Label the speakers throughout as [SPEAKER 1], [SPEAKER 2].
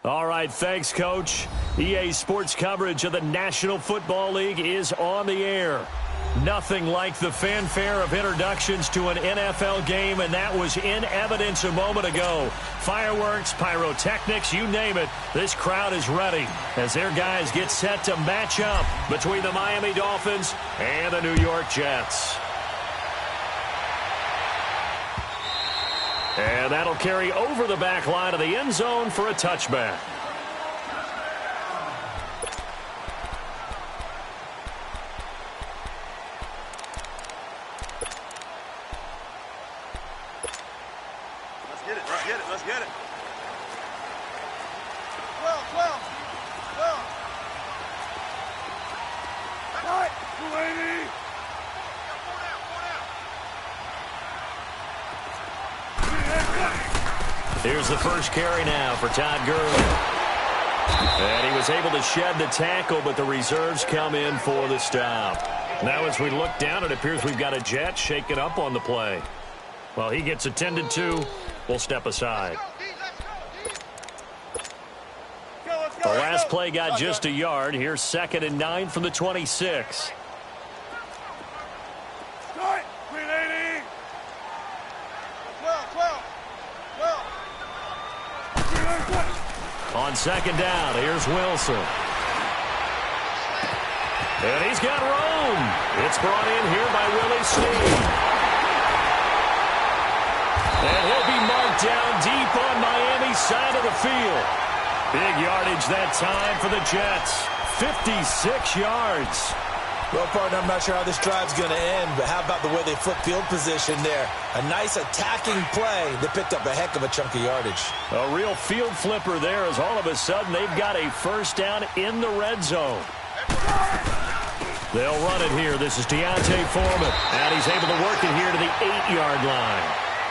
[SPEAKER 1] All right, thanks, Coach. EA Sports coverage of the National Football League is on the air. Nothing like the fanfare of introductions to an NFL game, and that was in evidence a moment ago. Fireworks, pyrotechnics, you name it. This crowd is ready as their guys get set to match up between the Miami Dolphins and the New York Jets. And that'll carry over the back line of the end zone for a touchback.
[SPEAKER 2] Let's get it. 12. Right, 280.
[SPEAKER 1] Here's the first carry now for Todd Gurley. And he was able to shed the tackle, but the reserves come in for the stop. Now as we look down, it appears we've got a Jet shaken up on the play. While he gets attended to, we'll step aside. The last play got just a yard. Here's 2nd and 9 from the 26. On 2nd down, here's Wilson. And he's got room. It's brought in here by Willie Snead. And he'll be marked down deep on Miami's side of the field. Big yardage that time for the Jets. 56 yards.
[SPEAKER 3] Well, partner, I'm not sure how this drive's going to end, but how about the way they flip field position there? A nice attacking play that picked up a heck of a chunk of yardage.
[SPEAKER 1] A real field flipper there as all of a sudden they've got a first down in the red zone. They'll run it here. This is Deontay Foreman. And he's able to work it here to the 8-yard line.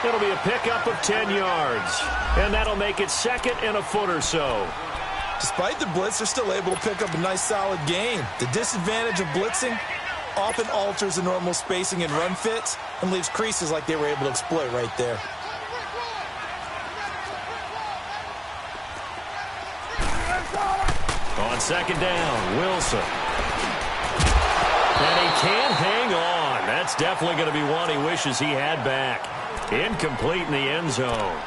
[SPEAKER 1] It'll be a pickup of 10 yards. And that'll make it 2nd and a foot or so.
[SPEAKER 3] Despite the blitz, they're still able to pick up a nice, solid gain. The disadvantage of blitzing often alters the normal spacing and run fits and leaves creases like they were able to exploit right there.
[SPEAKER 1] On 2nd down, Wilson. And he can't hang on. That's definitely going to be one he wishes he had back. Incomplete in the end zone.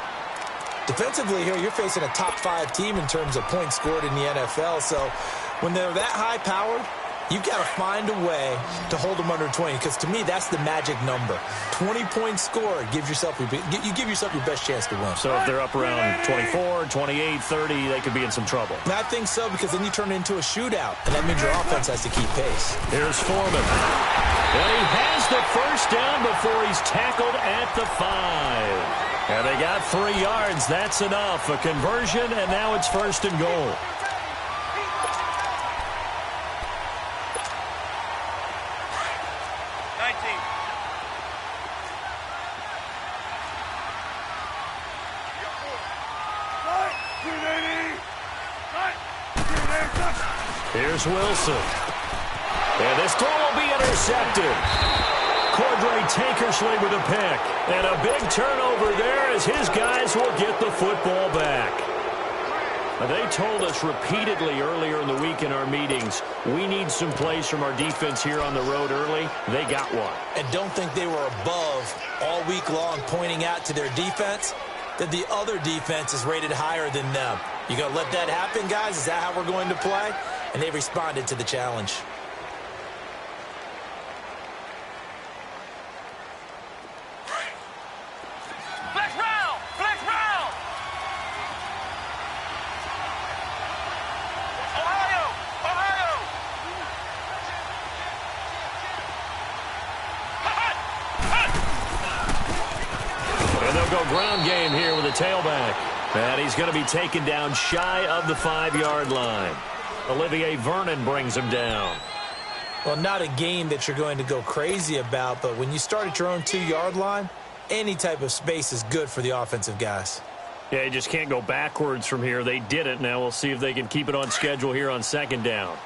[SPEAKER 3] Defensively here, you're facing a top 5 team in terms of points scored in the NFL. So when they're that high-powered, you've got to find a way to hold them under 20. Because to me, that's the magic number. 20 points scored gives yourself you give yourself your best chance to win.
[SPEAKER 1] So if they're up around 24, 28, 30, they could be in some trouble.
[SPEAKER 3] And I think so, because then you turn it into a shootout, and that means your offense has to keep pace.
[SPEAKER 1] Here's Foreman. And he has the first down before he's tackled at the 5. And they got 3 yards. That's enough. A conversion, and now it's 1st and goal. Here's Wilson. And this throw will be intercepted. Cordray Tankersley with a pick. And a big turnover there as his guys will get the football back. They told us repeatedly earlier in the week in our meetings, we need some plays from our defense here on the road early. They got one.
[SPEAKER 3] And don't think they were above all week long pointing out to their defense that the other defense is rated higher than them. You going to let that happen, guys? Is that how we're going to play? And they responded to the challenge.
[SPEAKER 1] Ground game here with a tailback. And he's going to be taken down shy of the 5-yard line. Olivier Vernon brings him down.
[SPEAKER 3] Well, not a game that you're going to go crazy about, but when you start at your own 2-yard line, any type of space is good for the offensive guys.
[SPEAKER 1] Yeah, you just can't go backwards from here. They did it. Now we'll see if they can keep it on schedule here on 2nd down.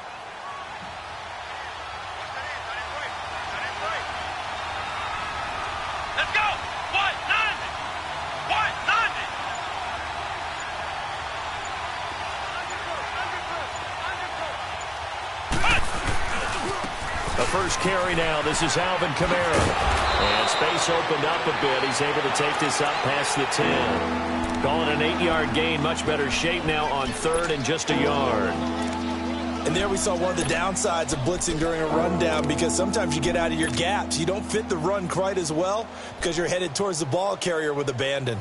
[SPEAKER 1] The first carry now. This is Alvin Kamara. And space opened up a bit. He's able to take this up past the 10. Calling an 8-yard gain. Much better shape now on 3rd and just a yard.
[SPEAKER 3] And there we saw one of the downsides of blitzing during a rundown, because sometimes you get out of your gaps. You don't fit the run quite as well because you're headed towards the ball carrier with abandon.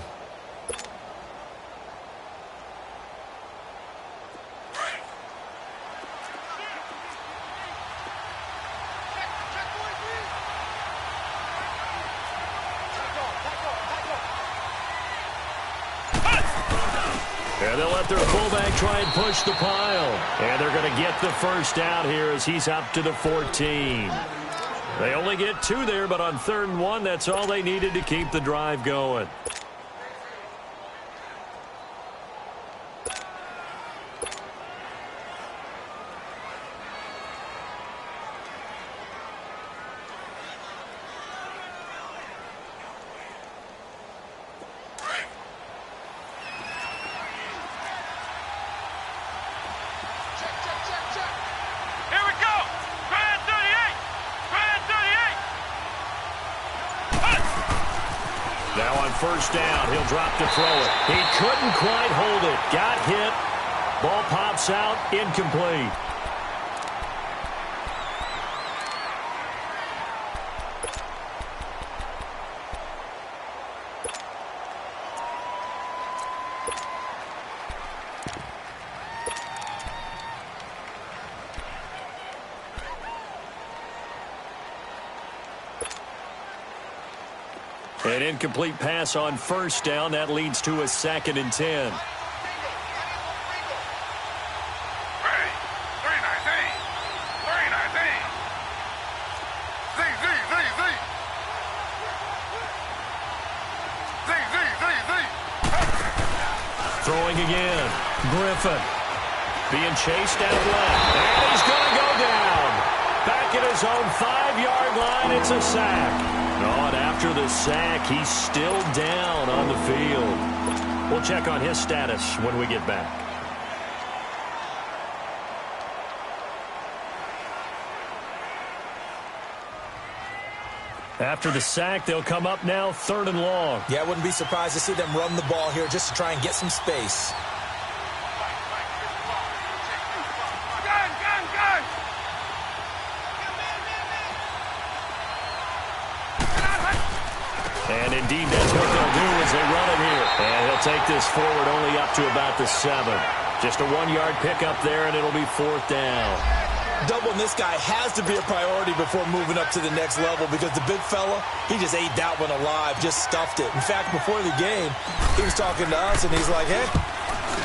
[SPEAKER 1] And they'll let their fullback try and push the pile. And they're going to get the first out here as he's up to the 14. They only get 2 there, but on 3rd and 1, that's all they needed to keep the drive going. Now on 1st down, he'll drop to throw it. He couldn't quite hold it. Got hit. Ball pops out, incomplete. An incomplete pass on 1st down. That leads to a 2nd and 10. Throwing again. Griffin being chased out left. And he's going to go down. Back at his own 5-yard line. It's a sack. Oh, and after the sack, he's still down on the field. We'll check on his status when we get back. After the sack, they'll come up now 3rd and long.
[SPEAKER 3] Yeah, I wouldn't be surprised to see them run the ball here just to try and get some space.
[SPEAKER 1] And indeed, that's what they'll do as they run it here. And he'll take this forward only up to about the 7. Just a 1-yard pickup there, and it'll be 4th down.
[SPEAKER 3] Doubling this guy has to be a priority before moving up to the next level, because the big fella, he just ate that one alive, just stuffed it. In fact, before the game, he was talking to us, and he's like, hey,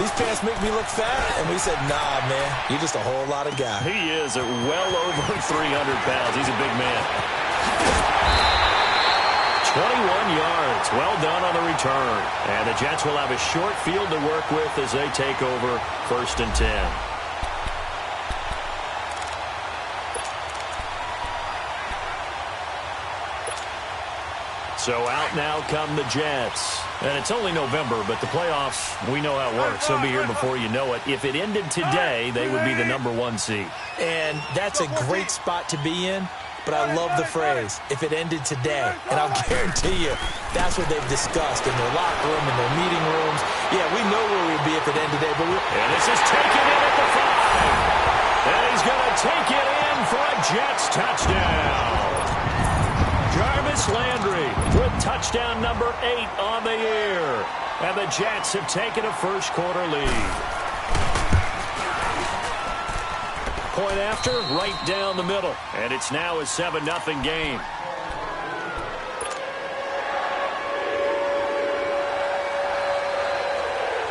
[SPEAKER 3] these pants make me look fat. And we said, nah, man, you're just a whole lot of guy.
[SPEAKER 1] He is at well over 300 pounds. He's a big man. 21 yards. Well done on the return. And the Jets will have a short field to work with as they take over 1st and 10. So out now come the Jets. And it's only November, but the playoffs, we know how it works. They'll be here before you know it. If it ended today, they would be the #1 seed.
[SPEAKER 3] And that's a great spot to be in. But I love the phrase, if it ended today. And I'll guarantee you, that's what they've discussed in their locker room, in their meeting rooms. Yeah, we know where we'd be if it ended today.
[SPEAKER 1] And this is taken in at the 5. And he's going to take it in for a Jets touchdown. Jarvis Landry with touchdown number 8 on the year. And the Jets have taken a first-quarter lead. Point after, right down the middle. And it's now a 7-0 game.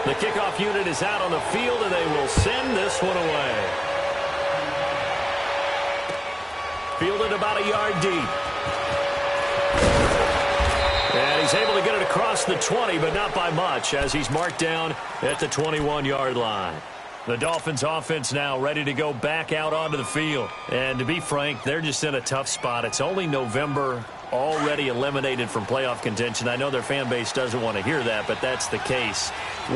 [SPEAKER 1] The kickoff unit is out on the field, and they will send this one away. Fielded about a yard deep. And he's able to get it across the 20, but not by much, as he's marked down at the 21-yard line. The Dolphins offense now ready to go back out onto the field. And to be frank, they're just in a tough spot. It's only November, already eliminated from playoff contention. I know their fan base doesn't want to hear that, but that's the case.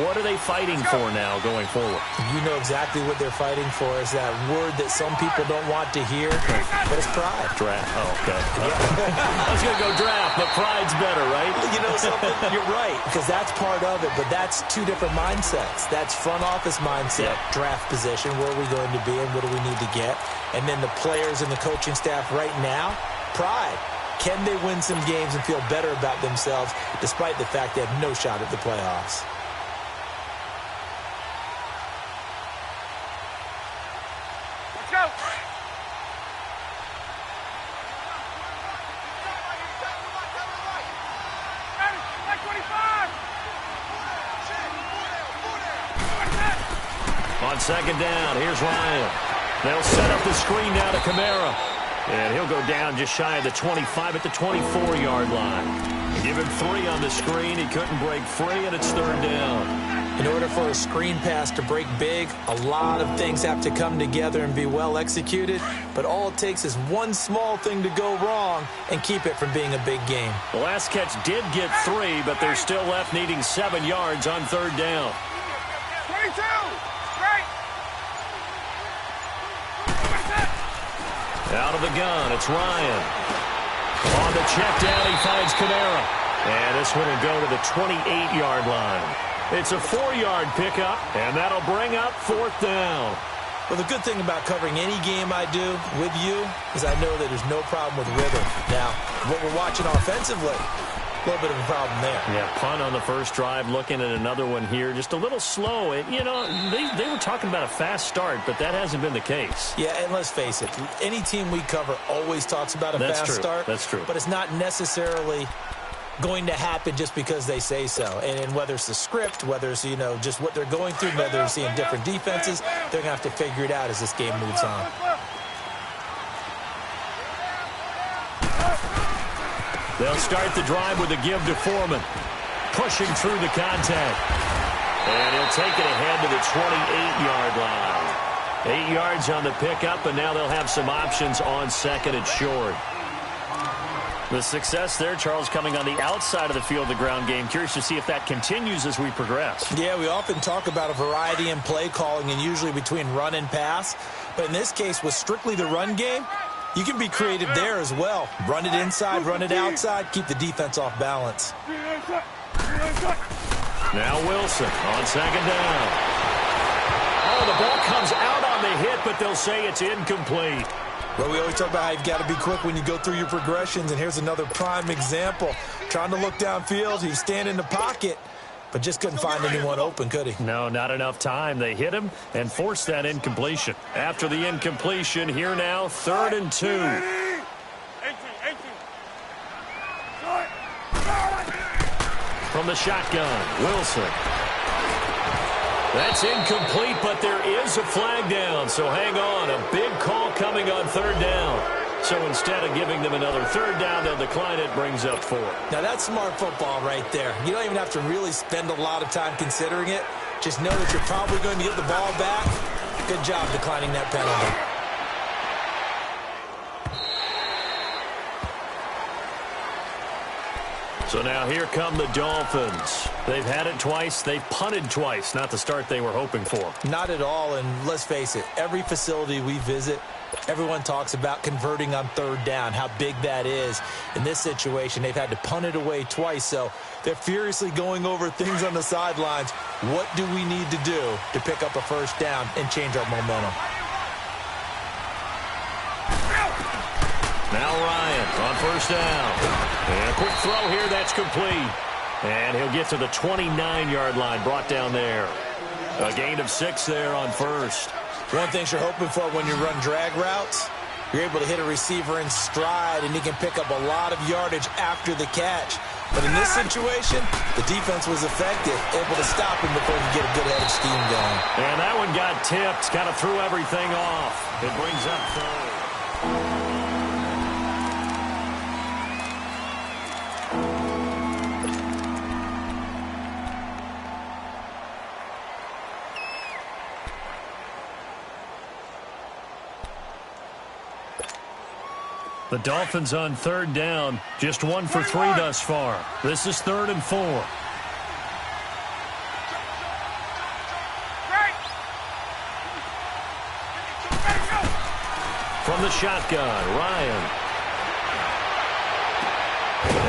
[SPEAKER 1] What are they fighting for now going forward?
[SPEAKER 3] You know exactly what they're fighting for is that word that some people don't want to hear, but it's pride.
[SPEAKER 1] Draft. Oh, okay. I was going to go draft, but pride's better, right?
[SPEAKER 3] You know something? You're right, because that's part of it, but that's two different mindsets. That's front office mindset, draft position, where are we going to be and what do we need to get? And then the players and the coaching staff right now, pride. Can they win some games and feel better about themselves despite the fact they have no shot at the playoffs?
[SPEAKER 1] On second down, here's Ryan. They'll set up the screen now to Kamara. And he'll go down just shy of the 25 at the 24-yard line. Give him 3 on the screen. He couldn't break free, and it's third down.
[SPEAKER 3] In order for a screen pass to break big, a lot of things have to come together and be well executed. But all it takes is one small thing to go wrong and keep it from being a big game.
[SPEAKER 1] The last catch did get 3, but they're still left needing 7 yards on third down.
[SPEAKER 2] 22! Right!
[SPEAKER 1] Out of the gun, it's Ryan. On the check down, he finds Kamara. And this one will go to the 28-yard line. It's a 4-yard pickup, and that'll bring up fourth down.
[SPEAKER 3] Well, the good thing about covering any game I do with you is I know that there's no problem with rhythm. Now, what we're watching offensively, a little bit of a problem there.
[SPEAKER 1] Yeah, punt on the first drive, looking at another one here. Just a little slow. You know, they were talking about a fast start, but that hasn't been the case.
[SPEAKER 3] Yeah, and let's face it, any team we cover always talks about a fast start.
[SPEAKER 1] That's true.
[SPEAKER 3] But it's not necessarily going to happen just because they say so. And whether it's the script, whether it's, you know, just what they're going through, whether they're seeing different defenses, they're going to have to figure it out as this game moves on.
[SPEAKER 1] They'll start the drive with a give to Foreman. Pushing through the contact. And he'll take it ahead to the 28-yard line. 8 yards on the pickup, and now they'll have some options on second and short. The success there, Charles, coming on the outside of the field, the ground game. Curious to see if that continues as we progress.
[SPEAKER 3] Yeah, we often talk about a variety in play calling and usually between run and pass. But in this case, with strictly the run game, you can be creative there as well. Run it inside, run it outside, keep the defense off balance.
[SPEAKER 1] Now Wilson on second down. Oh, the ball comes out on the hit, but they'll say it's incomplete.
[SPEAKER 3] Well, we always talk about how you've got to be quick when you go through your progressions, and here's another prime example. Trying to look downfield, he's standing in the pocket, but just couldn't find anyone open, could he?
[SPEAKER 1] No, not enough time. They hit him and forced that incompletion. After the incompletion, here now, 3rd and 2.
[SPEAKER 2] 18.
[SPEAKER 1] From the shotgun, Wilson. That's incomplete, but there is a flag down, so hang on. A big call coming on 3rd down. So instead of giving them another 3rd down, they'll decline it, brings up 4.
[SPEAKER 3] Now, that's smart football right there. You don't even have to really spend a lot of time considering it. Just know that you're probably going to get the ball back. Good job declining that penalty.
[SPEAKER 1] So now here come the Dolphins. They've had it twice. They've punted twice. Not the start they were hoping for.
[SPEAKER 3] Not at all, and let's face it, every facility we visit, everyone talks about converting on 3rd down, how big that is. In this situation, they've had to punt it away twice, so they're furiously going over things on the sidelines. What do we need to do to pick up a 1st down and change our momentum?
[SPEAKER 1] Now Ryan on 1st down. And a quick throw here, that's complete. And he'll get to the 29-yard line, brought down there. A gain of 6 there on 1st.
[SPEAKER 3] One thing you're hoping for when you run drag routes, you're able to hit a receiver in stride, and he can pick up a lot of yardage after the catch. But in this situation, the defense was effective, able to stop him before he could get a good head of steam going.
[SPEAKER 1] And that one got tipped, kind of threw everything off. It brings up 3rd. The Dolphins on third down, just 1 for 3 thus far. This is 3rd and 4. From the shotgun, Ryan.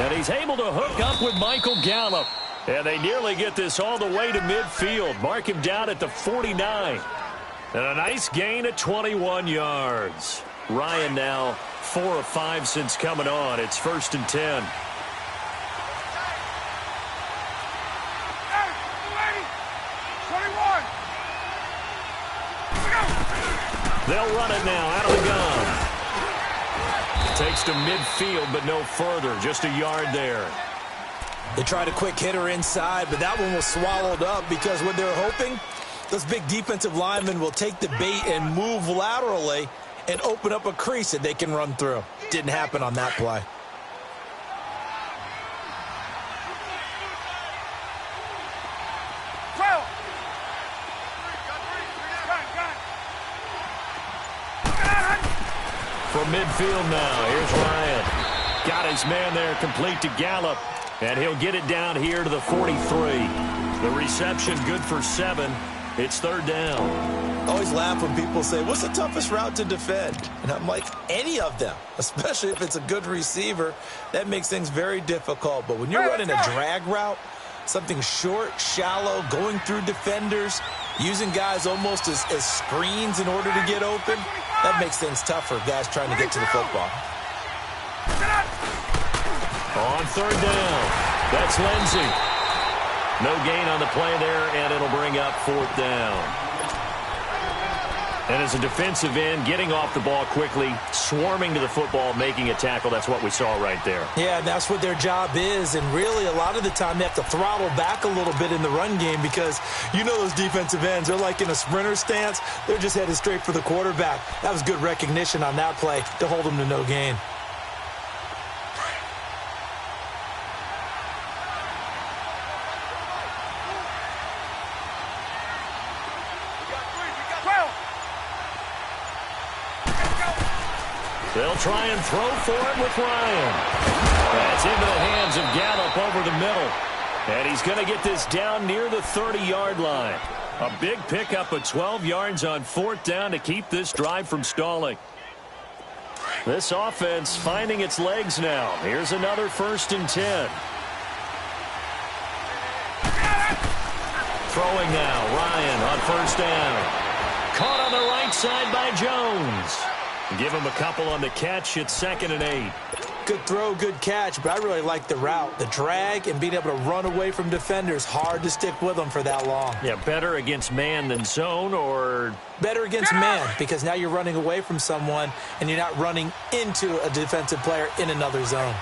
[SPEAKER 1] And he's able to hook up with Michael Gallup. And they nearly get this all the way to midfield. Mark him down at the 49. And a nice gain at 21 yards. Ryan now 4 of 5 since coming on. It's 1st and 10. They'll run it now out of the gun. Takes to midfield, but no further. Just a yard there.
[SPEAKER 3] They tried a quick hitter inside, but that one was swallowed up because what they're hoping, those big defensive linemen will take the bait and move laterally and open up a crease that they can run through. Didn't happen on that play.
[SPEAKER 1] From midfield now, here's Ryan. Got his man there, complete to Gallup. And he'll get it down here to the 43. The reception good for 7. It's 3rd down.
[SPEAKER 3] I always laugh when people say, what's the toughest route to defend? And I'm like, any of them, especially if it's a good receiver. That makes things very difficult. But when you're running a drag route, something short, shallow, going through defenders, using guys almost as screens in order to get open, that makes things tougher, guys trying to get to the football.
[SPEAKER 1] On 3rd down, that's Lindsey. No gain on the play there, and it'll bring up 4th down. And as a defensive end, getting off the ball quickly, swarming to the football, making a tackle, that's what we saw right there.
[SPEAKER 3] Yeah, that's what their job is, and really a lot of the time they have to throttle back a little bit in the run game because you know those defensive ends, they're like in a sprinter stance. They're just headed straight for the quarterback. That was good recognition on that play to hold them to no gain.
[SPEAKER 1] They'll try and throw for it with Ryan. That's into the hands of Gallup over the middle. And he's going to get this down near the 30-yard line. A big pickup of 12 yards on 4th down to keep this drive from stalling. This offense finding its legs now. Here's another 1st and 10. Throwing now, Ryan on 1st down. Caught on the right side by Jones. Give him a couple on the catch. It's 2nd and 8.
[SPEAKER 3] Good throw, good catch, but I really like the route. The drag and being able to run away from defenders. Hard to stick with them for that long.
[SPEAKER 1] Yeah, better against man than zone, or?
[SPEAKER 3] Better against man, because now you're running away from someone and you're not running into a defensive player in another zone.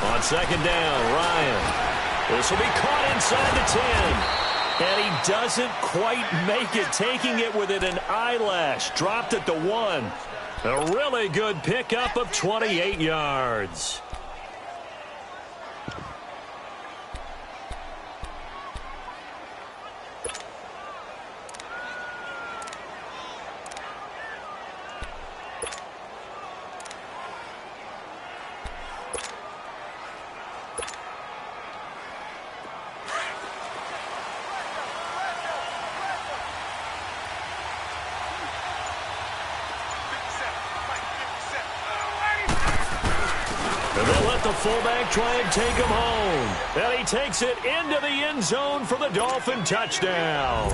[SPEAKER 1] On 2nd down, Ryan. This will be caught inside the 10. And he doesn't quite make it, taking it within an eyelash. Dropped at the 1. A really good pickup of 28 yards. The fullback try and take him home. And he takes it into the end zone for the Dolphin touchdown.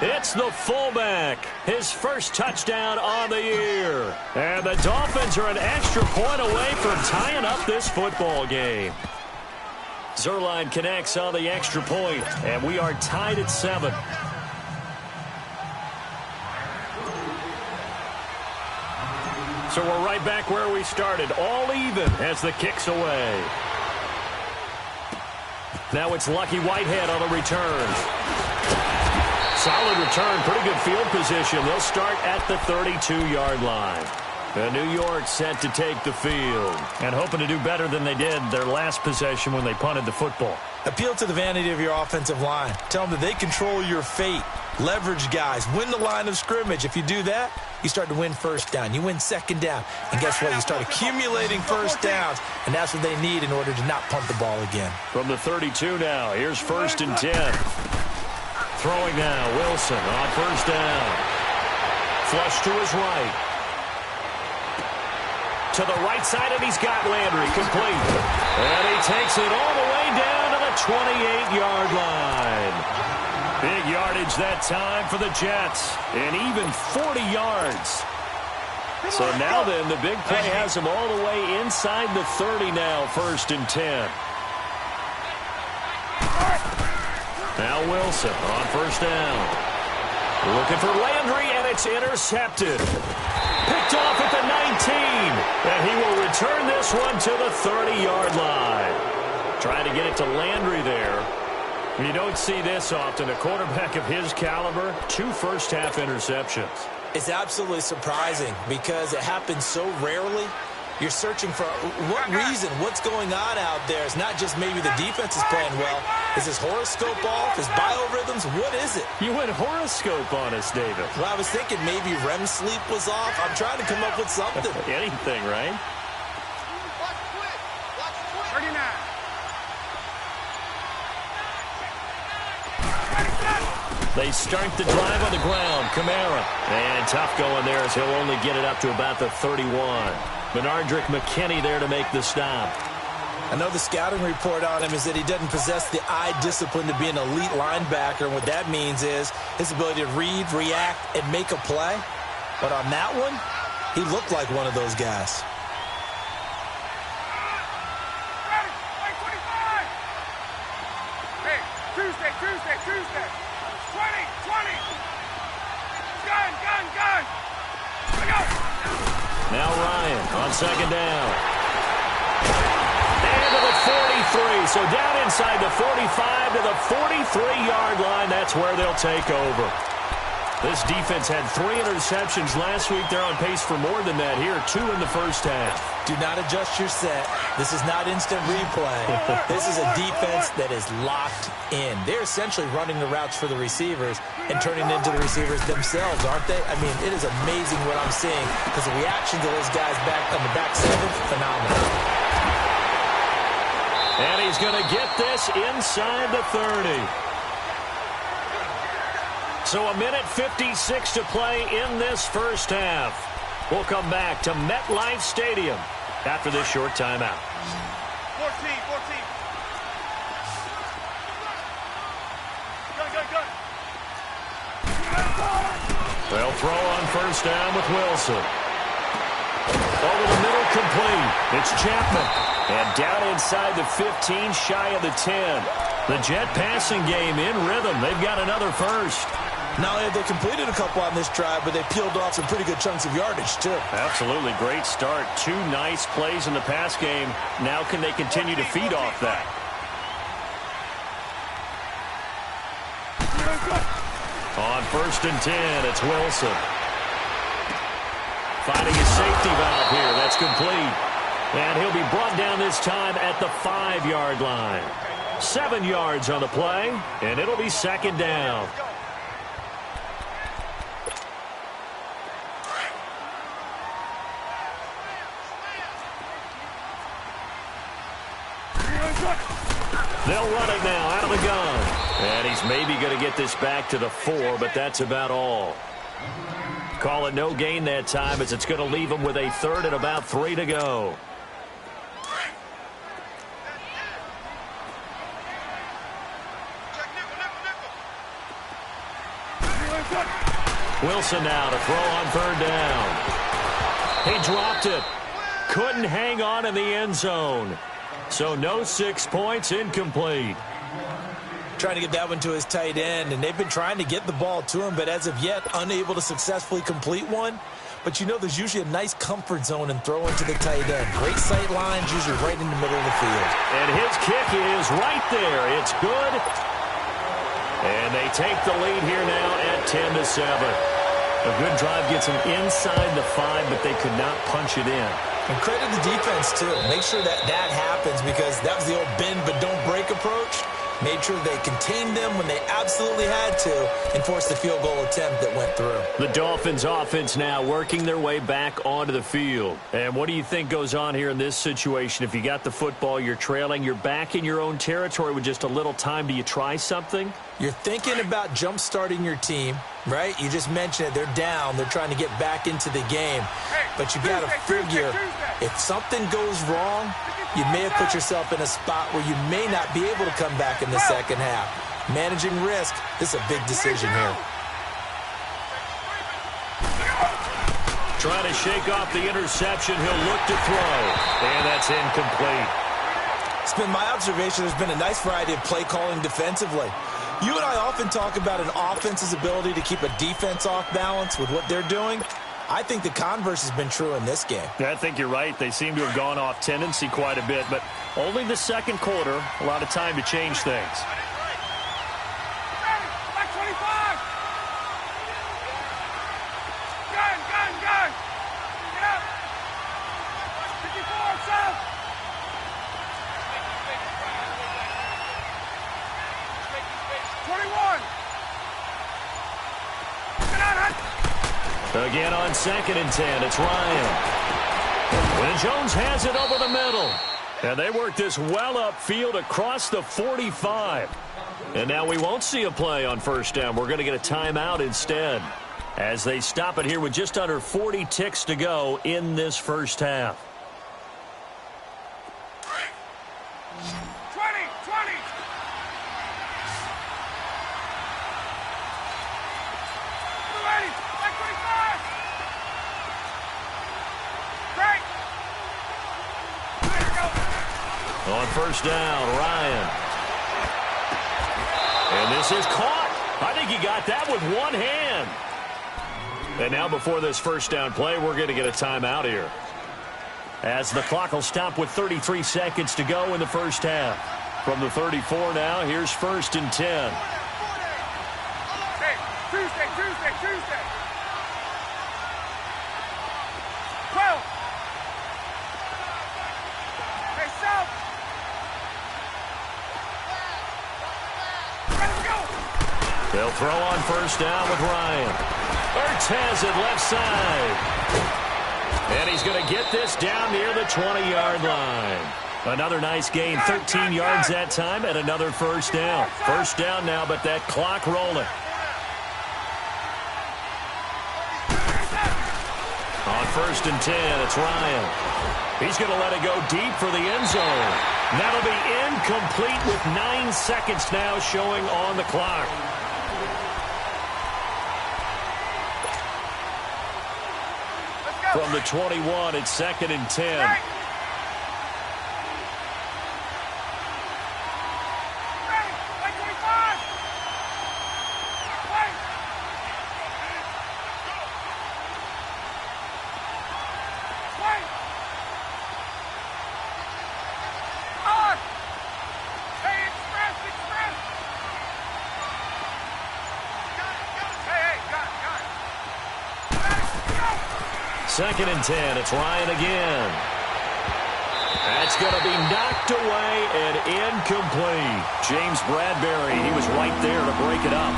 [SPEAKER 1] It's the fullback, his first touchdown on the year. And the Dolphins are an extra point away from tying up this football game. Zerline connects on the extra point, and we are tied at 7. So we're right back where we started, all even as the kick's away. Now it's Lucky Whitehead on the return. Solid return, pretty good field position. They'll start at the 32-yard line. And New York set to take the field and hoping to do better than they did their last possession when they punted the football.
[SPEAKER 3] Appeal to the vanity of your offensive line. Tell them that they control your fate. Leverage guys. Win the line of scrimmage. If you do that, you start to win first down. You win second down. And guess what? You start accumulating first downs. And that's what they need in order to not punt the ball again.
[SPEAKER 1] From the 32 now, here's 1st and 10. Throwing now, Wilson on 1st down. Flush to his right. To the right side, and he's got Landry complete. And he takes it all the way down to the 28-yard line. Big yardage that time for the Jets, and even 40 yards. So now then, the big play has him all the way inside the 30 now, 1st and 10. Now Wilson on 1st down. Looking for Landry, and it's intercepted. Picked off at the 19, and he will return this one to the 30-yard line. Trying to get it to Landry there. You don't see this often. A quarterback of his caliber, 2 first-half interceptions.
[SPEAKER 3] It's absolutely surprising because it happens so rarely. You're searching for what reason, what's going on out there. It's not just maybe the defense is playing well. Is his horoscope off? His biorhythms? What is it?
[SPEAKER 1] You went horoscope on us, David.
[SPEAKER 3] Well, I was thinking maybe REM sleep was off. I'm trying to come up with something.
[SPEAKER 1] Anything, right?
[SPEAKER 2] Watch quick. Watch quick. 39.
[SPEAKER 1] They start the drive on the ground. Kamara. And tough going there as he'll only get it up to about the 31. Benardrick McKinney there to make the stop.
[SPEAKER 3] I know the scouting report on him is that he doesn't possess the eye discipline to be an elite linebacker. And what that means is his ability to read, react, and make a play. But on that one, he looked like one of those guys.
[SPEAKER 2] Ready. Hey, 25. Hey, Tuesday. 20. Gun. Go.
[SPEAKER 1] Now Ryan on 2nd down. And to the 43. So down inside the 45 to the 43-yard line. That's where they'll take over. This defense had 3 interceptions last week. They're on pace for more than that here. 2 in the first half.
[SPEAKER 3] Do not adjust your set. This is not instant replay. This is a defense that is locked in. They're essentially running the routes for the receivers and turning into the receivers themselves, aren't they? I mean, it is amazing what I'm seeing because the reaction to those guys back on the back 7, phenomenal.
[SPEAKER 1] And he's going to get this inside the 30. So 1:56 to play in this first half. We'll come back to MetLife Stadium after this short timeout.
[SPEAKER 2] 14. Go.
[SPEAKER 1] They'll throw on 1st down with Wilson. Over the middle, complete. It's Chapman. And down inside the 15, shy of the 10. The Jet passing game in rhythm. They've got another first.
[SPEAKER 3] Not only have they completed a couple on this drive, but they peeled off some pretty good chunks of yardage, too.
[SPEAKER 1] Absolutely great start. 2 nice plays in the pass game. Now can they continue to feed off that? On 1st and 10, it's Wilson. Finding his safety valve here. That's complete. And he'll be brought down this time at the 5-yard line. 7 yards on the play, and it'll be 2nd down. They'll run it now out of the gun. And he's maybe going to get this back to the 4, but that's about all. Call it no gain that time as it's going to leave him with a 3rd and about 3 to go. Wilson now to throw on 3rd down. He dropped it. Couldn't hang on in the end zone. So no 6 points, incomplete.
[SPEAKER 3] Trying to get that one to his tight end, and they've been trying to get the ball to him, but as of yet, unable to successfully complete one. But you know there's usually a nice comfort zone in throwing to the tight end. Great sight lines, usually right in the middle of the field.
[SPEAKER 1] And his kick is right there. It's good. And they take the lead here now at 10-7. A good drive gets them inside the 5, but they could not punch it in.
[SPEAKER 3] And credit the defense, too. Make sure that happens because that was the old bend but don't break approach. Made sure they contained them when they absolutely had to and forced the field goal attempt that went through.
[SPEAKER 1] The Dolphins offense now working their way back onto the field. And what do you think goes on here in this situation? If you got the football, you're trailing, you're back in your own territory with just a little time. Do you try something?
[SPEAKER 3] You're thinking about jump-starting your team, right? You just mentioned it. They're down. They're trying to get back into the game. But you got to figure if something goes wrong, you may have put yourself in a spot where you may not be able to come back in the second half. Managing risk, this is a big decision here.
[SPEAKER 1] Trying to shake off the interception. He'll look to throw. And that's incomplete.
[SPEAKER 3] It's been my observation there's been a nice variety of play calling defensively. You and I often talk about an offense's ability to keep a defense off balance with what they're doing. I think the converse has been true in this game.
[SPEAKER 1] I think you're right. They seem to have gone off tendency quite a bit, but only the second quarter, a lot of time to change things.
[SPEAKER 2] Back 25. Gun. Get up. 54, south. 21. Get out, Hunt.
[SPEAKER 1] Again on 2nd and 10, it's Ryan. And Jones has it over the middle. And they work this well upfield across the 45. And now we won't see a play on first down. We're going to get a timeout instead as they stop it here with just under 40 ticks to go in this first half.
[SPEAKER 2] 20. Ready. Back 25. Great. There you go.
[SPEAKER 1] On first down, Ryan. And this is caught. I think he got that with one hand. And now before this first down play, we're going to get a timeout here, as the clock will stop with 33 seconds to go in the first half. From the 34 now, here's 1st and 10.
[SPEAKER 2] Hey, Tuesday. 12. Hey, south. Let's go.
[SPEAKER 1] They'll throw on first down with Ryan. Ertz has it left side. And he's going to get this down near the 20-yard line. Another nice gain, 13 yards that time, and another first down. First down now, but that clock rolling. On 1st and 10, it's Ryan. He's going to let it go deep for the end zone. That'll be incomplete with 9 seconds now showing on the clock. From the 21, it's 2nd and 10. Second and 10, it's Ryan again. That's going to be knocked away and incomplete. James Bradbury, he was right there to break it up.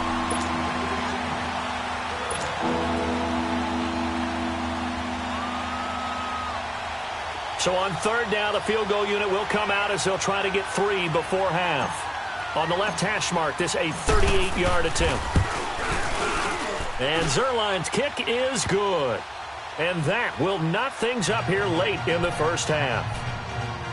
[SPEAKER 1] So on 3rd down, the field goal unit will come out as they'll try to get 3 before half. On the left hash mark, this a 38-yard attempt. And Zerline's kick is good. And that will knot things up here late in the first half.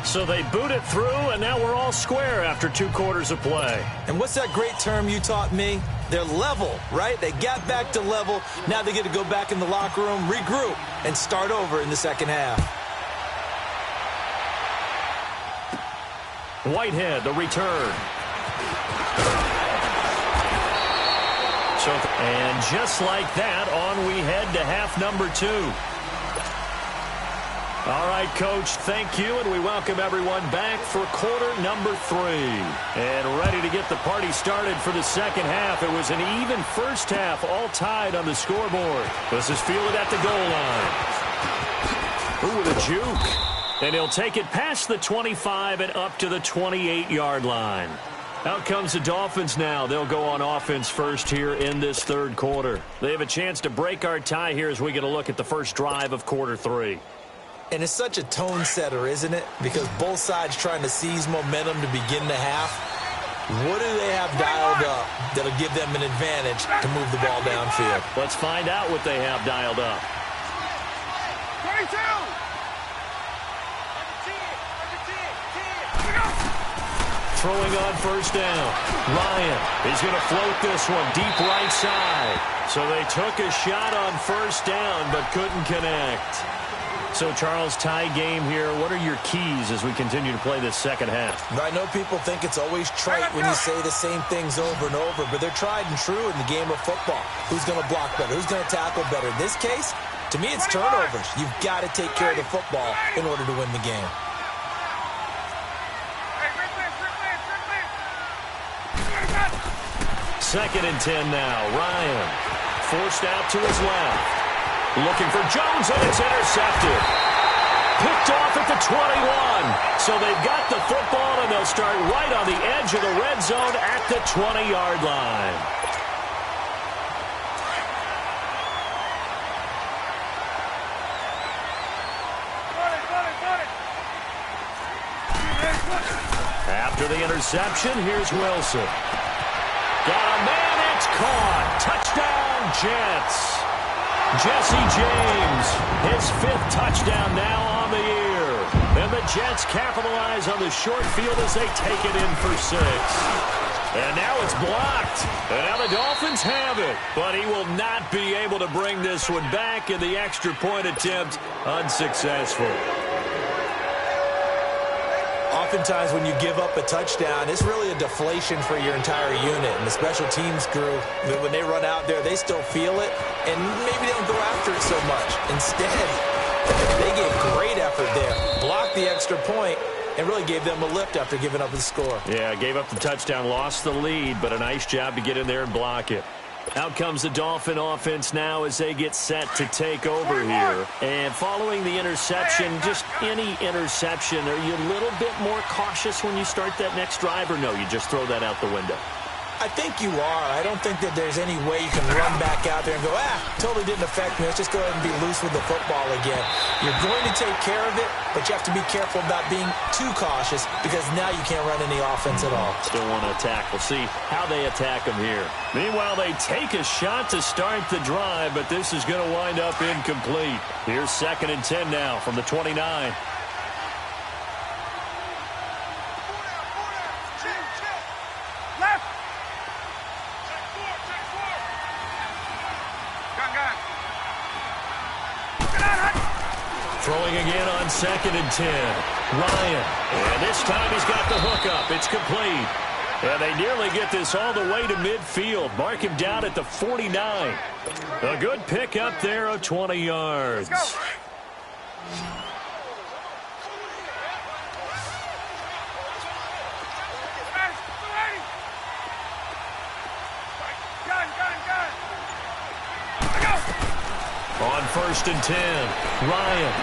[SPEAKER 1] So they boot it through, and now we're all square after 2 quarters of play.
[SPEAKER 3] And what's that great term you taught me? They're level, right? They got back to level. Now they get to go back in the locker room, regroup, and start over in the second half.
[SPEAKER 1] Whitehead, the return. And just like that, on we head to half number 2. All right, Coach, thank you, and we welcome everyone back for quarter number 3. And ready to get the party started for the second half. It was an even first half, all tied on the scoreboard. This is fielded at the goal line. Ooh, with a juke. And he'll take it past the 25 and up to the 28-yard line. Out comes the Dolphins now. They'll go on offense first here in this third quarter. They have a chance to break our tie here as we get a look at the first drive of quarter 3.
[SPEAKER 3] And it's such a tone setter, isn't it? Because both sides trying to seize momentum to begin the half. What do they have dialed up that'll give them an advantage to move the ball downfield?
[SPEAKER 1] Let's find out what they have dialed up.
[SPEAKER 2] 22!
[SPEAKER 1] Throwing on first down. Ryan is going to float this one deep right side. So they took a shot on first down but couldn't connect. So, Charles, tie game here. What are your keys as we continue to play this second half?
[SPEAKER 3] I know people think it's always trite when you say the same things over and over, but they're tried and true in the game of football. Who's going to block better? Who's going to tackle better? In this case, to me, it's turnovers. You've got to take care of the football in order to win the game.
[SPEAKER 1] Second and 10 now. Ryan forced out to his left. Looking for Jones, and it's intercepted. Picked off at the 21. So they've got the football, and they'll start right on the edge of the red zone at the 20-yard line. After the interception, here's Wilson. Got a man, it's caught. Touchdown, Jets. Jesse James, his 5th touchdown now on the year. And the Jets capitalize on the short field as they take it in for 6. And now it's blocked. And now the Dolphins have it. But he will not be able to bring this one back, in the extra point attempt unsuccessful.
[SPEAKER 3] Oftentimes when you give up a touchdown, it's really a deflation for your entire unit. And the special teams crew, when they run out there, they still feel it. And maybe they don't go after it so much. Instead, they gave great effort there. Blocked the extra point and really gave them a lift after giving up the score.
[SPEAKER 1] Yeah, gave up the touchdown, lost the lead, but a nice job to get in there and block it. Out comes the Dolphin offense now as they get set to take over here. And following the interception, just any interception, are you a little bit more cautious when you start that next drive, or no, you just throw that out the window?
[SPEAKER 3] I think you are. I don't think that there's any way you can run back out there and go, totally didn't affect me. Let's just go ahead and be loose with the football again. You're going to take care of it, but you have to be careful about being too cautious, because now you can't run any offense at all.
[SPEAKER 1] Still want to attack. We'll see how they attack them here. Meanwhile, they take a shot to start the drive, but this is going to wind up incomplete. Here's 2nd and 10 now from the 29. Throwing again on 2nd and 10. Ryan. And this time he's got the hook up. It's complete. And they nearly get this all the way to midfield. Mark him down at the 49. A good pick up there of 20 yards.
[SPEAKER 2] Let's go.
[SPEAKER 1] On 1st and 10, Ryan.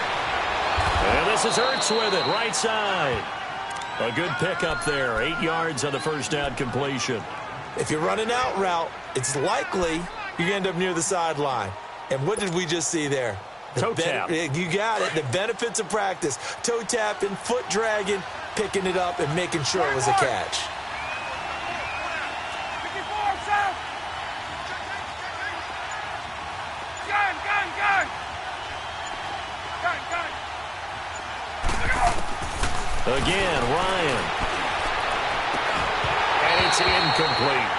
[SPEAKER 1] And this is Ertz with it, right side. A good pickup there, 8 yards on the first down completion.
[SPEAKER 3] If you're running out route, it's likely you end up near the sideline. And what did we just see there?
[SPEAKER 1] Toe tap.
[SPEAKER 3] You got it. The benefits of practice. Toe tapping, foot dragging, picking it up, and making sure it was a catch.
[SPEAKER 1] Again, Ryan. And it's incomplete.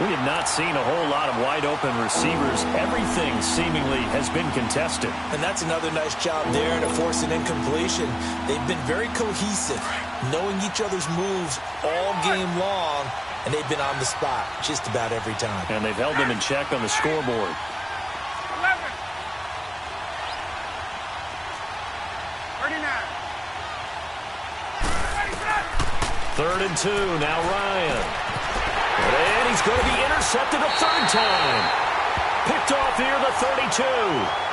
[SPEAKER 1] We have not seen a whole lot of wide-open receivers. Everything seemingly has been contested.
[SPEAKER 3] And that's another nice job there to force an incompletion. They've been very cohesive, knowing each other's moves all game long, and they've been on the spot just about every time.
[SPEAKER 1] And they've held them in check on the scoreboard.
[SPEAKER 2] 11. 39.
[SPEAKER 1] 3rd and 2. Now Ryan. And he's going to be intercepted a 3rd time. Picked off here, the 32.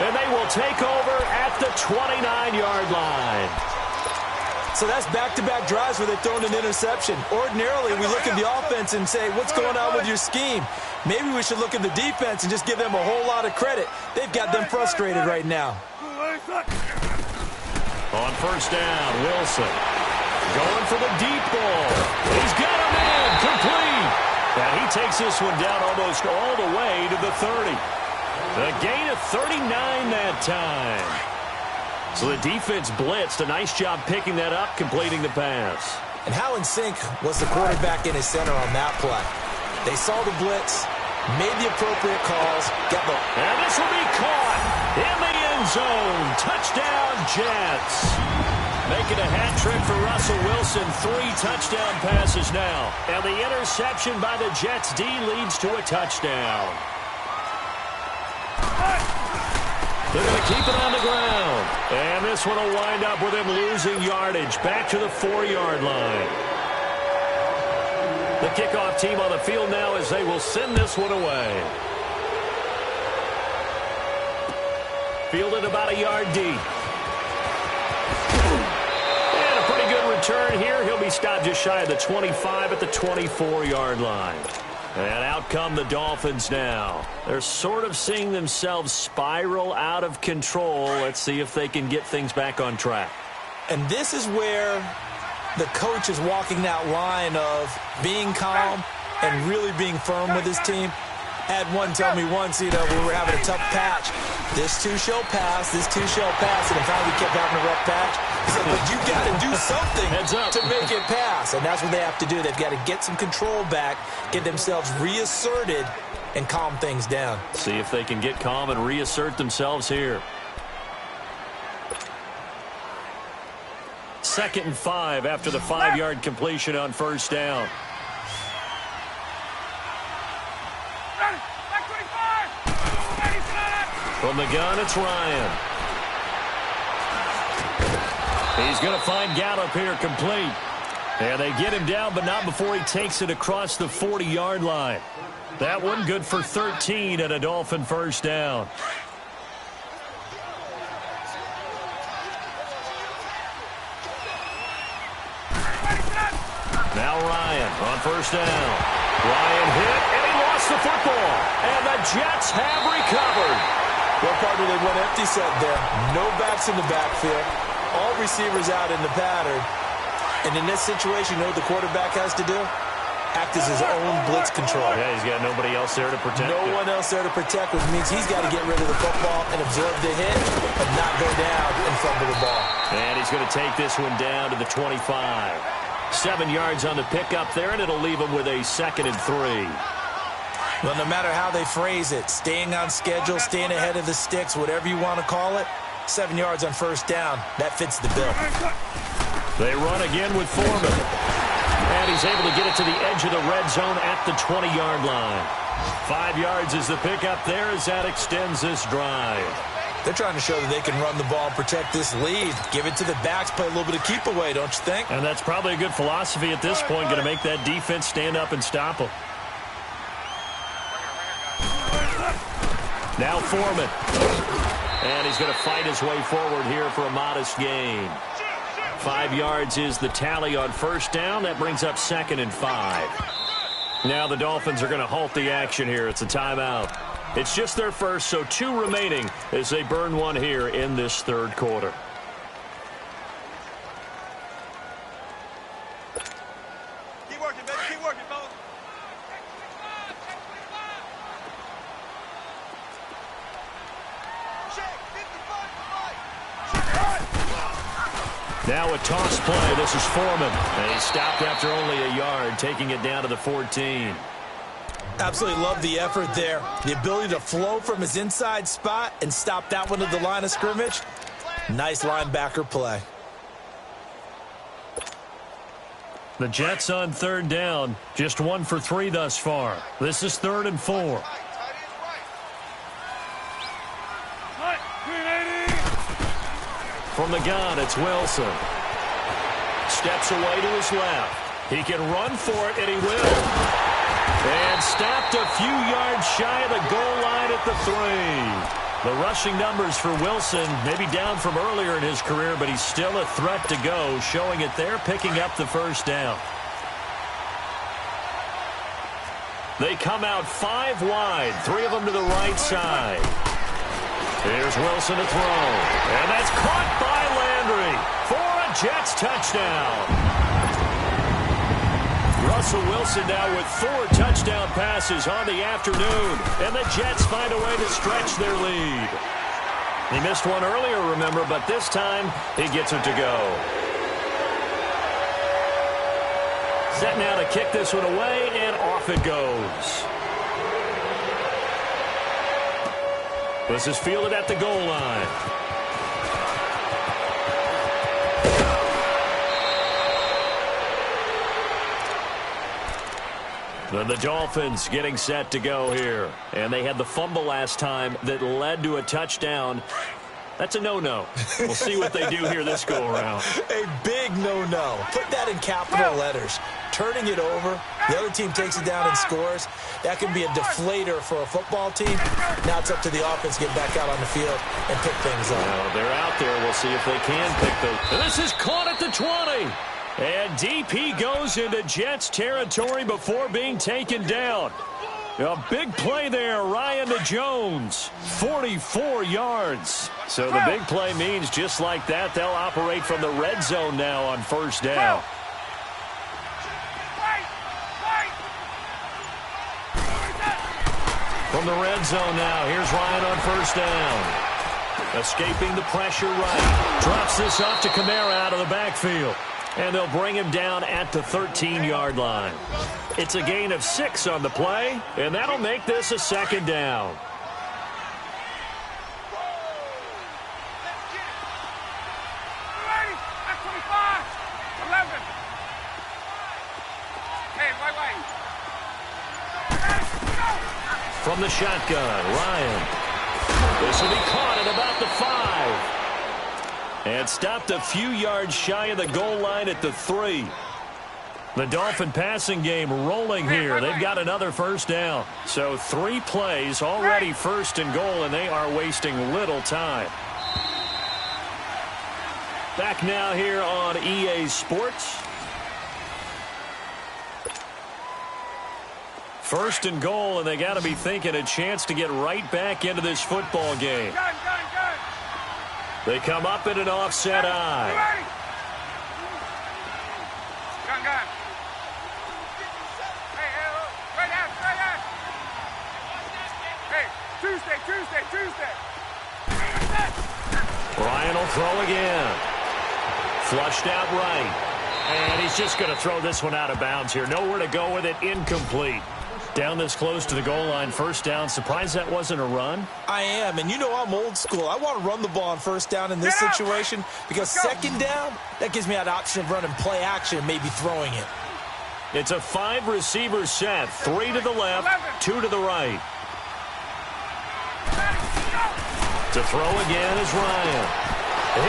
[SPEAKER 1] And they will take over at the 29-yard line.
[SPEAKER 3] So that's back-to-back drives where they've thrown an interception. Ordinarily, we look at the offense and say, what's going on with your scheme? Maybe we should look at the defense and just give them a whole lot of credit. They've got them frustrated right now.
[SPEAKER 1] On 1st down, Wilson. Going for the deep ball. He's got him in. Complete. And he takes this one down almost all the way to the 30. A gain of 39 that time. So the defense blitzed. A nice job picking that up, completing the pass.
[SPEAKER 3] And how in sync was the quarterback in his center on that play? They saw the blitz, made the appropriate calls, got the...
[SPEAKER 1] And this will be caught in the end zone. Touchdown, Jets. Making a hat trick for Russell Wilson. 3 touchdown passes now. And the interception by the Jets D leads to a touchdown. They're going to keep it on the ground. And this one will wind up with him losing yardage back to the 4-yard line. The kickoff team on the field now as they will send this one away. Fielded about a yard deep. And a pretty good return here. He'll be stopped just shy of the 25 at the 24-yard line. And out come the Dolphins now. They're sort of seeing themselves spiral out of control. Let's see if they can get things back on track.
[SPEAKER 3] And this is where the coach is walking that line of being calm and really being firm with his team. Had one tell me once, when we were having a tough patch, this too shall pass, this too shall pass, and finally we kept having a rough patch. He said, but you got to do something to make it pass, and that's what they have to do. They've got to get some control back, get themselves reasserted, and calm things down.
[SPEAKER 1] See if they can get calm and reassert themselves here. 2nd and 5 after the 5-yard completion on 1st down. From the gun, it's Ryan. He's going to find Gallup here complete. And they get him down, but not before he takes it across the 40-yard line. That one good for 13 and a Dolphin 1st down. Now Ryan on 1st down. Ryan hit, and he lost the football. And the Jets have recovered.
[SPEAKER 3] Well, partner, they went empty set there. No backs in the backfield. All receivers out in the pattern. And in this situation, you know what the quarterback has to do? Act as his own blitz control.
[SPEAKER 1] Yeah, he's got nobody else there to protect him.
[SPEAKER 3] No one else there to protect, which means he's got to get rid of the football and absorb the hit and not go down in front of the ball.
[SPEAKER 1] And he's going to take this one down to the 25. 7 yards on the pickup there, and it'll leave him with a 2nd and 3.
[SPEAKER 3] Well, no matter how they phrase it, staying on schedule, staying ahead of the sticks, whatever you want to call it, 7 yards on 1st down, that fits the bill.
[SPEAKER 1] They run again with Foreman. And he's able to get it to the edge of the red zone at the 20-yard line. 5 yards is the pickup there as that extends this drive.
[SPEAKER 3] They're trying to show that they can run the ball and protect this lead. Give it to the backs, play a little bit of keep away, don't you think?
[SPEAKER 1] And that's probably a good philosophy at this point, going to make that defense stand up and stop them. Now Foreman. And he's going to fight his way forward here for a modest gain. 5 yards is the tally on 1st down. That brings up 2nd and 5. Now the Dolphins are going to halt the action here. It's a timeout. It's just their first, so 2 remaining as they burn one here in this 3rd quarter.
[SPEAKER 2] Keep working, baby. Keep working, fellas.
[SPEAKER 1] Now a toss play. This is Foreman. And he stopped after only a yard, taking it down to the 14.
[SPEAKER 3] Absolutely love the effort there. The ability to flow from his inside spot and stop that one at the line of scrimmage. Nice linebacker play.
[SPEAKER 1] The Jets on 3rd down. Just 1 for 3 thus far. This is 3rd and 4. From the gun, it's Wilson. Steps away to his left. He can run for it, and he will. And stopped a few yards shy of the goal line at the 3. The rushing numbers for Wilson maybe down from earlier in his career, but he's still a threat to go, showing it there, picking up the first down. They come out 5 wide, 3 of them to the right side. Here's Wilson to throw. And that's caught by Landry for a Jets touchdown. Russell Wilson now with 4 touchdown passes on the afternoon. And the Jets find a way to stretch their lead. He missed one earlier, remember, but this time he gets it to go. Set now to kick this one away, and off it goes. This is fielded at the goal line. Then the Dolphins getting set to go here. And they had the fumble last time that led to a touchdown. That's a no-no. We'll see what they do here this go-around.
[SPEAKER 3] A big no-no. Put that in capital letters. Turning it over, the other team takes it down and scores. That can be a deflator for a football team. Now it's up to the offense to get back out on the field and pick things up.
[SPEAKER 1] Well, they're out there. We'll see if they can pick those. And this is caught at the 20. And DP goes into Jets territory before being taken down. A big play there, Ryan to Jones, 44 yards. So the big play means just like that, they'll operate from the red zone now on first down. From the red zone now, here's Ryan on first down. Escaping the pressure right. Drops this off to Kamara out of the backfield. And they'll bring him down at the 13-yard line. It's a gain of 6 on the play, and that'll make this a second down. From the shotgun, Ryan. This will be caught at about the 5. And stopped a few yards shy of the goal line at the 3. The Dolphin passing game rolling here. They've got another first down. So 3 plays already first and goal, and they are wasting little time. Back now here on EA Sports. First and goal, and they got to be thinking a chance to get right back into this football game. They come up in an offset eye.
[SPEAKER 2] Tuesday.
[SPEAKER 1] Ryan will throw again. Flushed out right. And he's just going to throw this one out of bounds here. Nowhere to go with it. Incomplete. Down this close to the goal line, first down. Surprised that wasn't a run?
[SPEAKER 3] I am, and you know I'm old school. I want to run the ball on first down in this situation because second down, that gives me that option of running play action and maybe throwing it.
[SPEAKER 1] It's a 5-receiver set. 3 to the left, 2 to the right. To throw again is Ryan.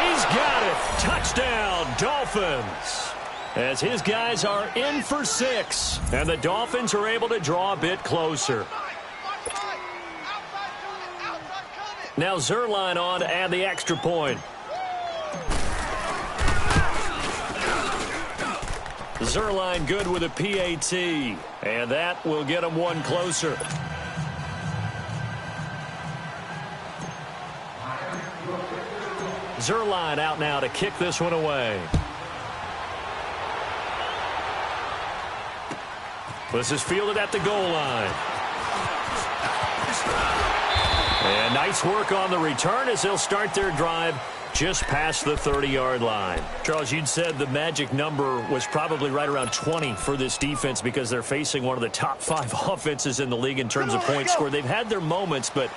[SPEAKER 1] He's got it. Touchdown, Dolphins. As his guys are in for 6, and the Dolphins are able to draw a bit closer. Now Zerline on to add the extra point. Zerline good with a PAT, and that will get him 1 closer. Zerline out now to kick this one away. This is fielded at the goal line. And nice work on the return as they'll start their drive just past the 30-yard line. Charles, you'd said the magic number was probably right around 20 for this defense because they're facing one of the top 5 offenses in the league in terms of points scored. They've had their moments, but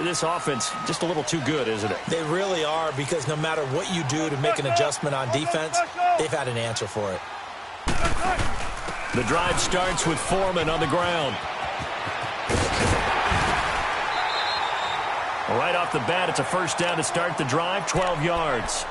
[SPEAKER 1] this offense just a little too good, isn't it?
[SPEAKER 3] They really are, because no matter what you do to make an adjustment on defense, they've had an answer for it.
[SPEAKER 1] The drive starts with Foreman on the ground. Right off the bat, it's a first down to start the drive, 12 yards.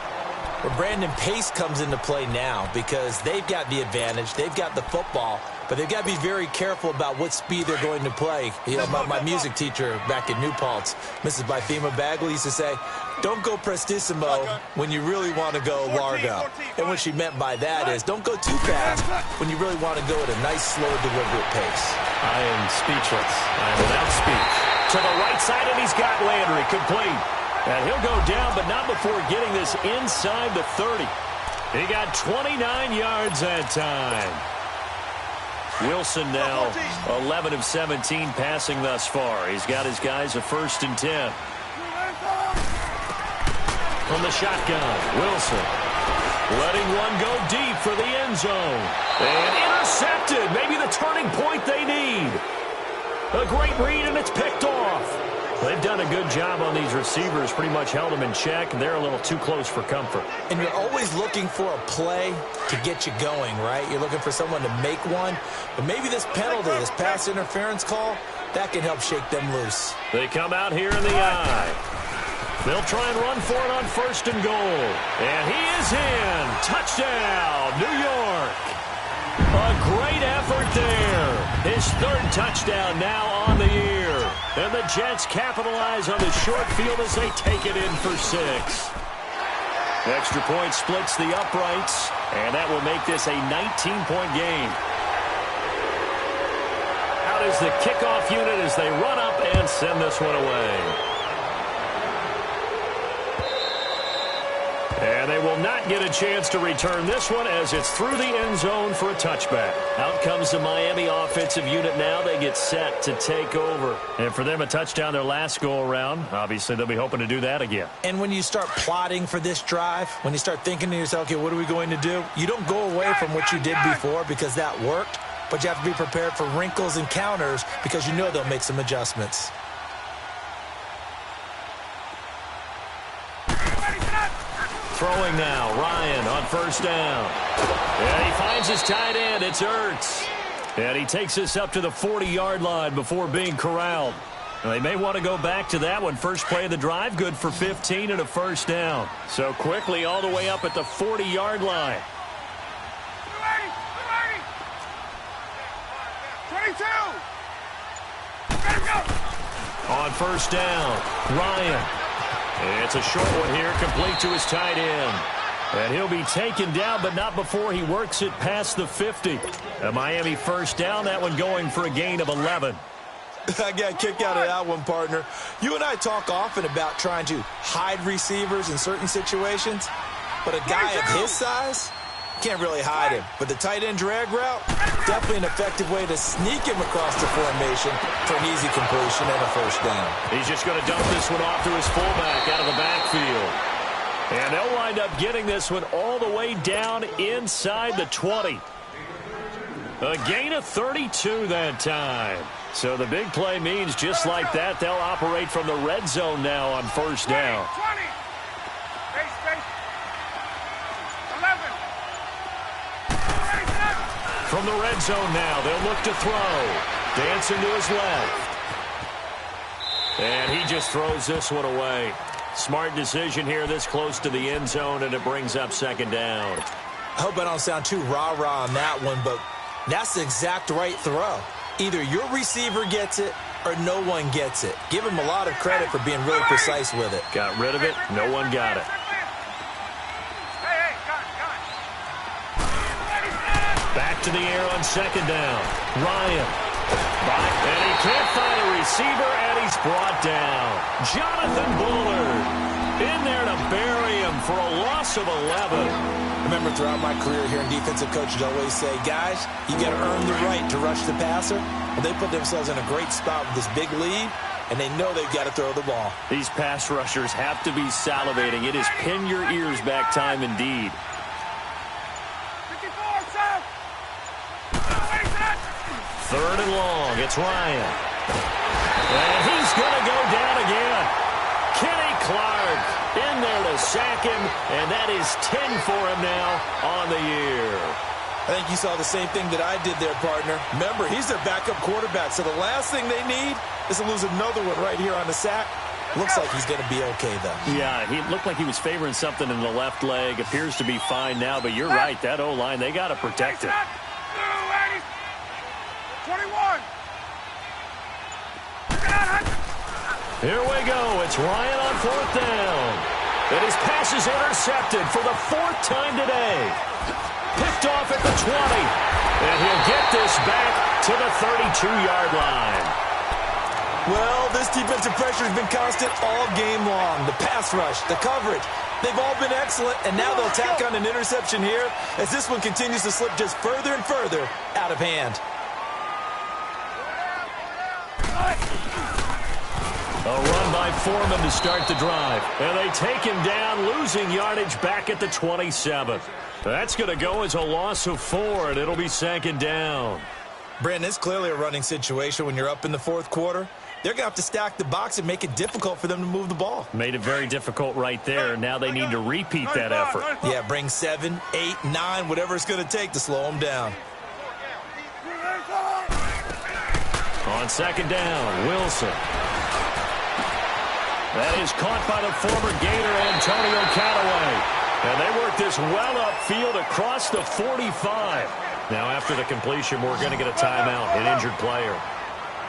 [SPEAKER 3] Where Brandon, pace comes into play now because they've got the advantage. They've got the football, but they've got to be very careful about what speed they're going to play. You know, my music teacher back in New Paltz, Mrs. Bythema Bagley, used to say, don't go prestissimo when you really want to go largo. And what she meant by that is don't go too fast when you really want to go at a nice, slow, deliberate pace.
[SPEAKER 1] I am speechless. I am without speech. To the right side, and he's got Landry complete. And he'll go down, but not before getting this inside the 30. He got 29 yards that time. Wilson now 11 of 17 passing thus far. He's got his guys a 1st and 10. From the shotgun, Wilson letting one go deep for the end zone. And intercepted. Maybe the turning point they need. A great read, and it's picked off. They've done a good job on these receivers, pretty much held them in check. They're a little too close for comfort.
[SPEAKER 3] And you're always looking for a play to get you going, right? You're looking for someone to make one. But maybe this penalty, this pass interference call, that can help shake them loose.
[SPEAKER 1] They come out here in the eye. They'll try and run for it on 1st and goal. And he is in. Touchdown, New York. A great effort there. His 3rd touchdown now on the year. And the Jets capitalize on the short field as they take it in for 6. Extra point splits the uprights, and that will make this a 19-point game. Out is the kickoff unit as they run up and send this one away. And they will not get a chance to return this one as it's through the end zone for a touchback. Out comes the Miami offensive unit now. They get set to take over. And for them, a touchdown their last go-around. Obviously, they'll be hoping to do that again.
[SPEAKER 3] And when you start plotting for this drive, when you start thinking to yourself, okay, what are we going to do? You don't go away from what you did before because that worked, but you have to be prepared for wrinkles and counters because you know they'll make some adjustments.
[SPEAKER 1] Throwing now, Ryan on 1st down. And he finds his tight end. It's Ertz. And he takes this up to the 40-yard line before being corralled. And they may want to go back to that one. First play of the drive, good for 15 and a 1st down. So quickly all the way up at the 40-yard line.
[SPEAKER 2] 22.
[SPEAKER 1] On 1st down, Ryan. It's a short one here, complete to his tight end. And he'll be taken down, but not before he works it past the 50. A Miami 1st down, that one going for a gain of 11.
[SPEAKER 3] I got a kick out of that one, partner. You and I talk often about trying to hide receivers in certain situations, but a guy of his size can't really hide him. But the tight end drag route, definitely an effective way to sneak him across the formation for an easy completion and a 1st down.
[SPEAKER 1] He's just going to dump this one off to his fullback out of the backfield. And they'll wind up getting this one all the way down inside the 20. A gain of 32 that time. So the big play means just like that, they'll operate from the red zone now on 1st down.
[SPEAKER 2] 20. Space. 11.
[SPEAKER 1] From the red zone now, they'll look to throw. Dancing to his left. And he just throws this one away. Smart decision here this close to the end zone, and it brings up 2nd down.
[SPEAKER 3] I hope I don't sound too rah-rah on that one, but that's the exact right throw. Either your receiver gets it or no one gets it. Give him a lot of credit for being really precise with it.
[SPEAKER 1] Got rid of it. No one got it. Back to the air on 2nd down. Ryan. And he can't find a receiver, and he's brought down. Jonathan Bullard in there to bury him for a loss of 11.
[SPEAKER 3] I remember throughout my career here in defensive coaches always say, guys, you got to earn the right to rush the passer. Well, they put themselves in a great spot with this big lead, and they know they've got to throw the ball.
[SPEAKER 1] These pass rushers have to be salivating. It is pin your ears back time indeed. 3rd and long. It's Ryan. And he's going to go down again. Kenny Clark in there to sack him, and that is 10 for him now on the year.
[SPEAKER 3] I think you saw the same thing that I did there, partner. Remember, he's their backup quarterback, so the last thing they need is to lose another one right here on the sack. Looks like he's going to be okay, though.
[SPEAKER 1] Yeah, he looked like he was favoring something in the left leg. Appears to be fine now, but you're right. That O-line, they got to protect it.
[SPEAKER 2] 21.
[SPEAKER 1] Here we go. It's Ryan on 4th down. And his pass is intercepted for the 4th time today. Picked off at the 20. And he'll get this back to the 32-yard line.
[SPEAKER 3] Well, this defensive pressure has been constant all game long. The pass rush, the coverage, they've all been excellent, and now they'll tack on an interception here as this one continues to slip just further and further out of hand.
[SPEAKER 1] A run by Foreman to start the drive. And they take him down, losing yardage back at the 27. That's going to go as a loss of 4, and it'll be 2nd down.
[SPEAKER 3] Brandon, it's clearly a running situation when you're up in the 4th quarter. They're going to have to stack the box and make it difficult for them to move the ball.
[SPEAKER 1] Made it very difficult right there. Now they need to repeat that effort.
[SPEAKER 3] Yeah, bring 7, 8, 9, whatever it's going to take to slow them down.
[SPEAKER 1] On 2nd down, Wilson. That is caught by the former Gator, Antonio Callaway. And they work this well upfield across the 45. Now after the completion, we're going to get a timeout, an injured player.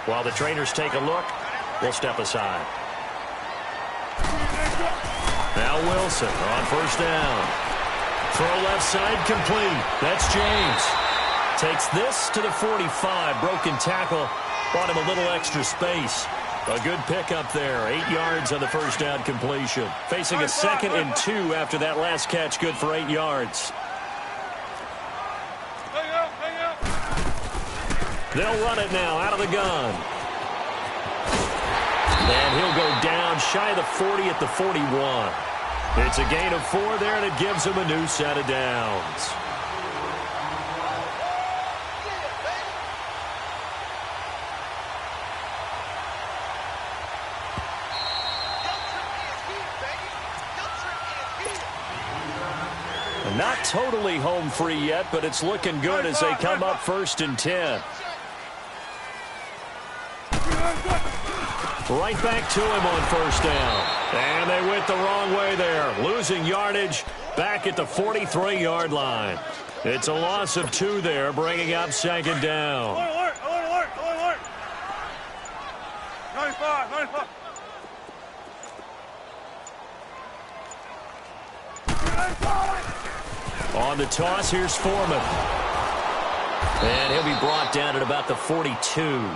[SPEAKER 1] While the trainers take a look, we'll step aside. Now Wilson on 1st down. Throw left side complete. That's James. Takes this to the 45. Broken tackle. Bought him a little extra space. A good pickup there. 8 yards on the 1st down completion. Facing a 2nd and 2 after that last catch. Good for 8 yards. They'll run it now out of the gun. And he'll go down shy of the 40 at the 41. It's a gain of 4 there, and it gives him a new set of downs. Not totally home free yet, but it's looking good as they come up 1st and 10. Right back to him on 1st down. And they went the wrong way there. Losing yardage back at the 43-yard line. It's a loss of 2 there, bringing up 2nd down.
[SPEAKER 2] Alert, alert, alert, alert. 95, 95.
[SPEAKER 1] On the toss, here's Foreman. And he'll be brought down at about the 42.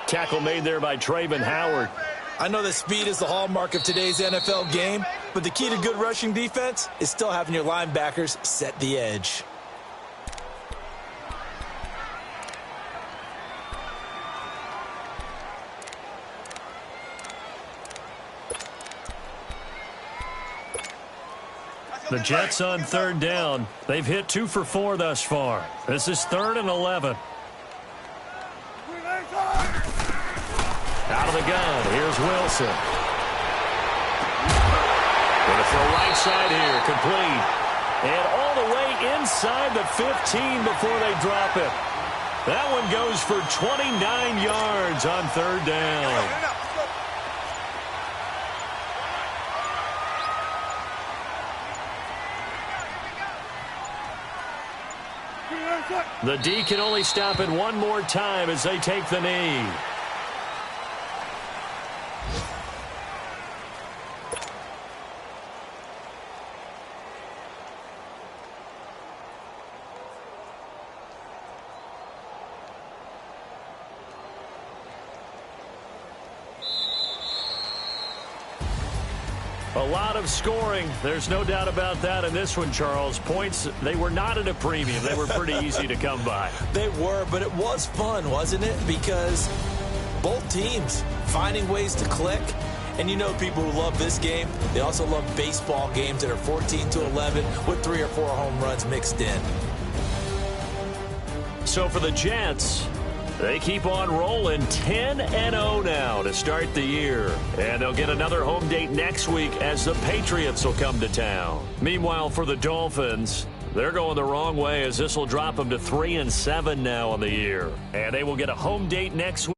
[SPEAKER 1] Tackle made there by Trayvon Howard.
[SPEAKER 3] I know that speed is the hallmark of today's NFL game, but the key to good rushing defense is still having your linebackers set the edge.
[SPEAKER 1] The Jets on 3rd down. They've hit 2 for 4 thus far. This is 3rd and 11. Out of the gun, here's Wilson. Going to throw right side here, complete. And all the way inside the 15 before they drop it. That one goes for 29 yards on 3rd down. The D can only stop it one more time as they take the knee. A lot of scoring. There's no doubt about that in this one, Charles. Points, they were not at a premium. They were pretty easy to come by.
[SPEAKER 3] They were, but it was fun, wasn't it? Because both teams finding ways to click. And you know people who love this game, they also love baseball games that are 14-11 with 3 or 4 home runs mixed in.
[SPEAKER 1] So for the Jets, they keep on rolling 10-0 now to start the year. And they'll get another home date next week as the Patriots will come to town. Meanwhile, for the Dolphins, they're going the wrong way as this will drop them to 3-7 now on the year. And they will get a home date next week.